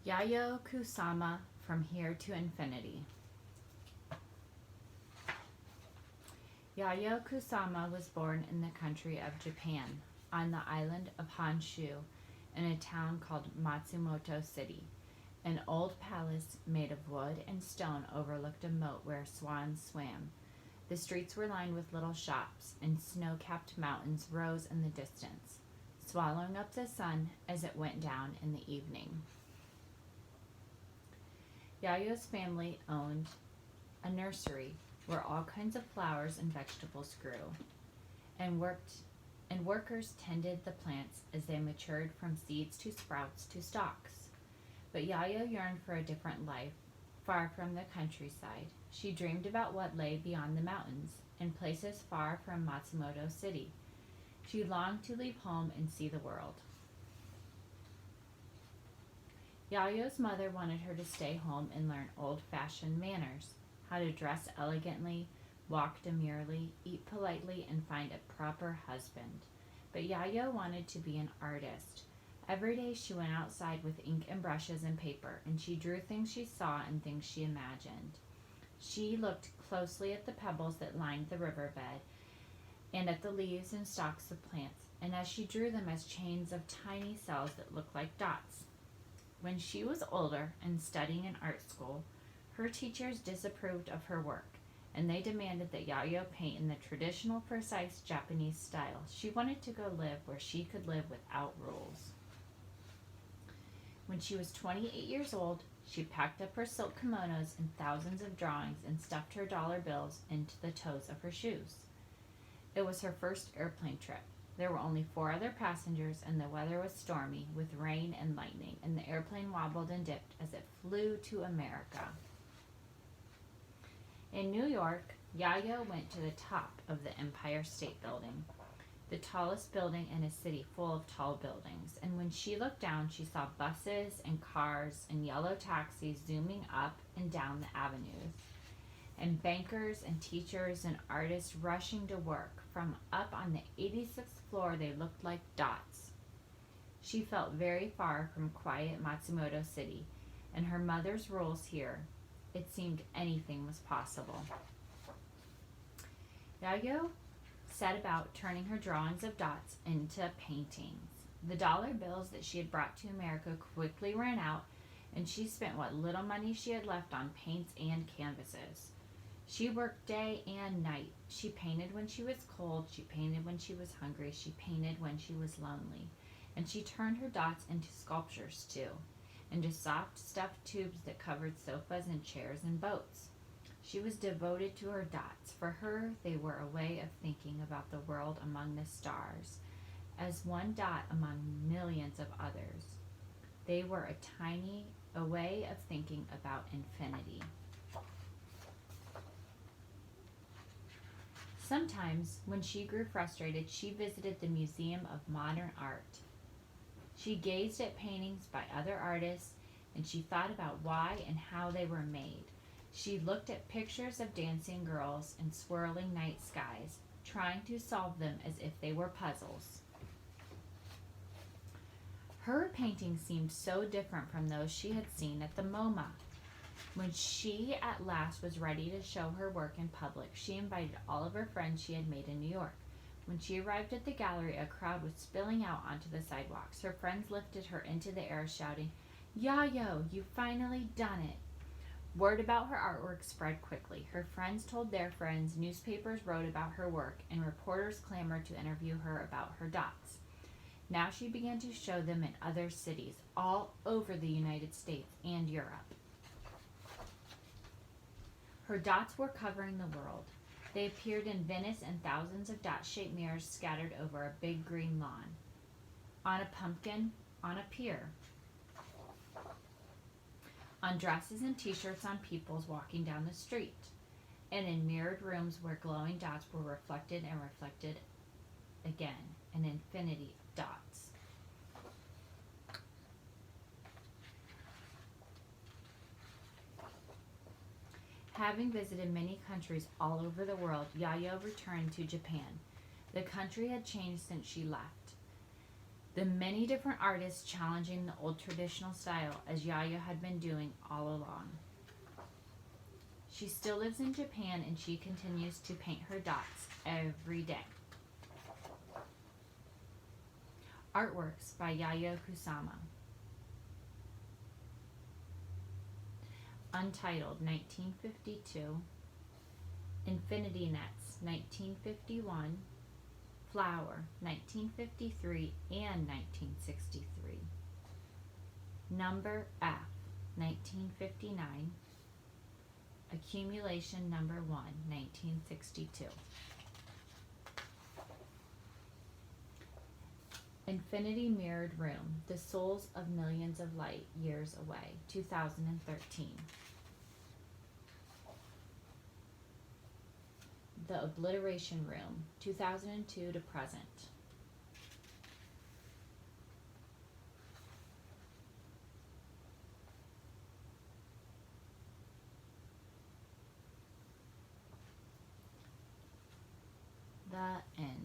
Yayoi Kusama, From Here to Infinity. Yayoi Kusama was born in the country of Japan, on the island of Honshu, in a town called Matsumoto City. An old palace made of wood and stone overlooked a moat where swans swam. The streets were lined with little shops, and snow-capped mountains rose in the distance, swallowing up the sun as it went down in the evening. Yayo's family owned a nursery where all kinds of flowers and vegetables grew, and workers tended the plants as they matured from seeds to sprouts to stalks. But Yayo yearned for a different life, far from the countryside. She dreamed about what lay beyond the mountains, in places far from Matsumoto City. She longed to leave home and see the world. Yayo's mother wanted her to stay home and learn old-fashioned manners, how to dress elegantly, walk demurely, eat politely, and find a proper husband. But Yayo wanted to be an artist. Every day she went outside with ink and brushes and paper, and she drew things she saw and things she imagined. She looked closely at the pebbles that lined the riverbed and at the leaves and stalks of plants, and as she drew them as chains of tiny cells that looked like dots. When she was older and studying in art school, her teachers disapproved of her work, and they demanded that Yayo paint in the traditional, precise Japanese style. She wanted to go live where she could live without rules. When she was 28 years old, she packed up her silk kimonos and thousands of drawings and stuffed her dollar bills into the toes of her shoes. It was her first airplane trip. There were only 4 other passengers, and the weather was stormy, with rain and lightning, and the airplane wobbled and dipped as it flew to America. In New York, Yayo went to the top of the Empire State Building, the tallest building in a city full of tall buildings, and when she looked down, she saw buses and cars and yellow taxis zooming up and down the avenues, and bankers and teachers and artists rushing to work. From up on the 86th floor, they looked like dots. She felt very far from quiet Matsumoto City, and her mother's rules here. It seemed anything was possible. Yayo set about turning her drawings of dots into paintings. The dollar bills that she had brought to America quickly ran out, and she spent what little money she had left on paints and canvases. She worked day and night. She painted when she was cold. She painted when she was hungry. She painted when she was lonely. And she turned her dots into sculptures too, into soft stuffed tubes that covered sofas and chairs and boats. She was devoted to her dots. For her, they were a way of thinking about the world among the stars, as one dot among millions of others. They were a way of thinking about infinity. Sometimes, when she grew frustrated, she visited the Museum of Modern Art. She gazed at paintings by other artists, and she thought about why and how they were made. She looked at pictures of dancing girls and swirling night skies, trying to solve them as if they were puzzles. Her paintings seemed so different from those she had seen at the MoMA. When she at last was ready to show her work in public, she invited all of her friends she had made in New York. When she arrived at the gallery, a crowd was spilling out onto the sidewalks. Her friends lifted her into the air, shouting, "Yayo, you've finally done it." Word about her artwork spread quickly. Her friends told their friends, newspapers wrote about her work, and reporters clamored to interview her about her dots. Now she began to show them in other cities all over the United States and Europe. Her dots were covering the world. They appeared in Venice in thousands of dot-shaped mirrors scattered over a big green lawn, on a pumpkin, on a pier, on dresses and t-shirts on people walking down the street, and in mirrored rooms where glowing dots were reflected and reflected again, an infinity of dots. Having visited many countries all over the world, Yayo returned to Japan. The country had changed since she left. The many different artists challenging the old traditional style as Yayoi had been doing all along. She still lives in Japan and she continues to paint her dots every day. Artworks by Yayoi Kusama. Untitled 1952, Infinity Nets 1951, Flower 1953 and 1963, Number F 1959, Accumulation Number 1 1962. Infinity Mirrored Room, The Souls of Millions of Light Years Away, 2013. The Obliteration Room, 2002 to present. The end.